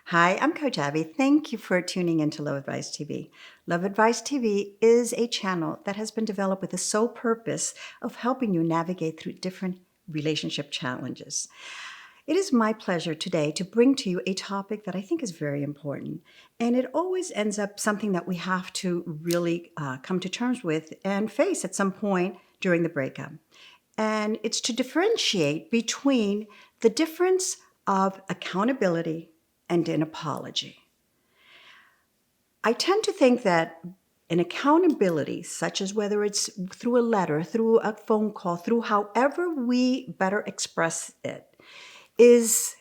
Hi, I'm Coach Abby. Thank you for tuning into Love Advice TV. Love Advice TV is a channel that has been developed with the sole purpose of helping you navigate through different relationship challenges. It is my pleasure today to bring to you a topic that I think is very important. And it always ends up something that we have to really come to terms with and face at some point during the breakup. And it's to differentiate between the difference of accountability and an apology. I tend to think that an accountability, such as whether it's through a letter, through a phone call, through however we better express it, is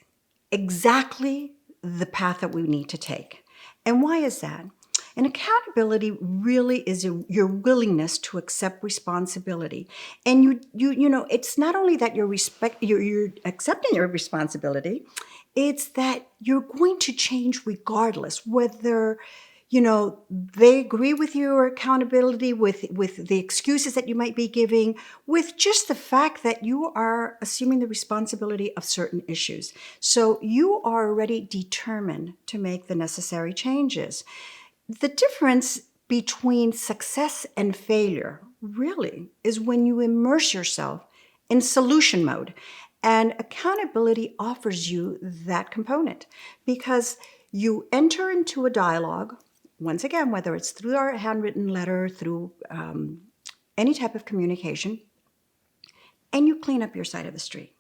exactly the path that we need to take. And why is that? And accountability really is your willingness to accept responsibility. And it's not only that you're accepting your responsibility, it's that you're going to change regardless, whether they agree with your accountability, with the excuses that you might be giving, with just the fact that you are assuming the responsibility of certain issues. So you are already determined to make the necessary changes. The difference between success and failure really is when you immerse yourself in solution mode. And accountability offers you that component because you enter into a dialogue, once again, whether it's through our handwritten letter, through any type of communication, and you clean up your side of the street.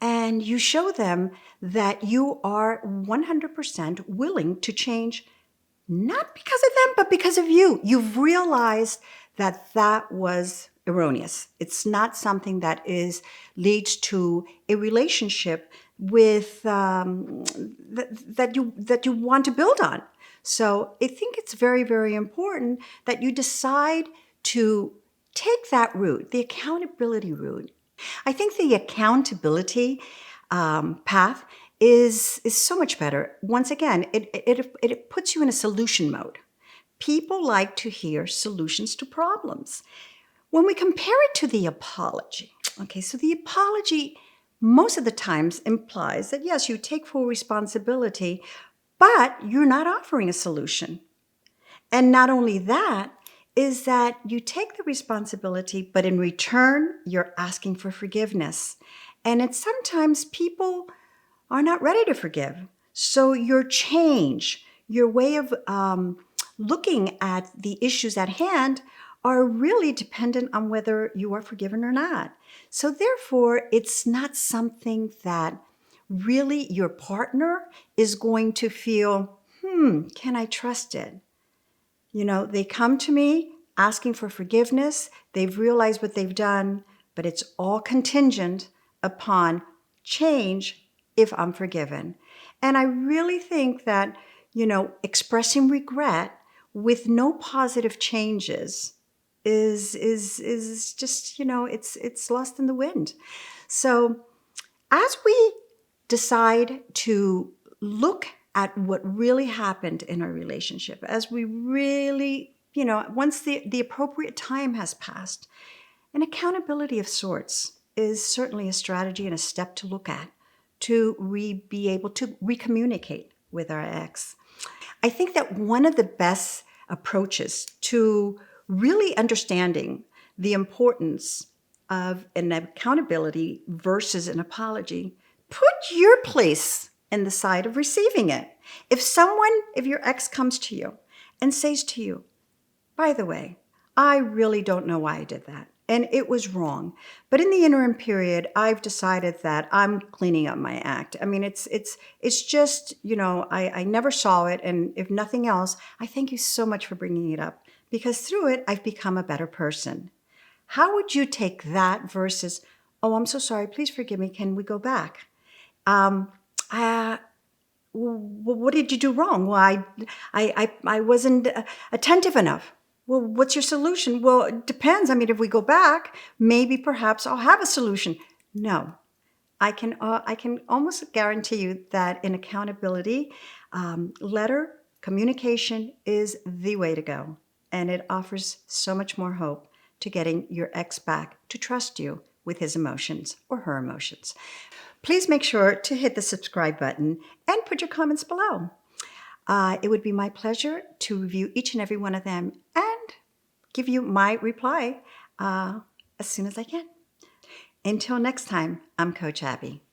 And you show them that you are 100% willing to change, not because of them, but because of you. You've realized that that was erroneous. It's not something that leads to a relationship with that you want to build on. So I think it's very, very important that you decide to take that route, the accountability route. I think the accountability path is so much better. Once again, it puts you in a solution mode. People like to hear solutions to problems. When we compare it to the apology, okay, so the apology most of the times implies that yes, you take full responsibility, but you're not offering a solution. And not only that, is that you take the responsibility, but in return, you're asking for forgiveness. And it's sometimes people are not ready to forgive. So your change, your way of looking at the issues at hand are really dependent on whether you are forgiven or not. So therefore, it's not something that really your partner is going to feel, can I trust it? They come to me asking for forgiveness. They've realized what they've done, but it's all contingent upon change if I'm forgiven. And I really think that, expressing regret with no positive changes is just, it's lost in the wind. So as we decide to look at what really happened in our relationship, as we really, once the appropriate time has passed, an accountability of sorts is certainly a strategy and a step to look at to be able to recommunicate with our ex. I think that one of the best approaches to really understanding the importance of an accountability versus an apology, put your place in the side of receiving it. If your ex comes to you and says to you, by the way, I really don't know why I did that. And it was wrong. But in the interim period, I've decided that I'm cleaning up my act. I mean, it's just, I never saw it. And if nothing else, I thank you so much for bringing it up because through it, I've become a better person. How would you take that versus, oh, I'm so sorry, please forgive me, can we go back? Well, what did you do wrong? Well, I wasn't attentive enough. Well, what's your solution? Well, it depends. I mean, if we go back, maybe perhaps I'll have a solution. No, I can almost guarantee you that in accountability, letter communication is the way to go. And it offers so much more hope to getting your ex back to trust you with his emotions or her emotions. Please make sure to hit the subscribe button and put your comments below. It would be my pleasure to review each and every one of them and give you my reply as soon as I can. Until next time, I'm Coach Abby.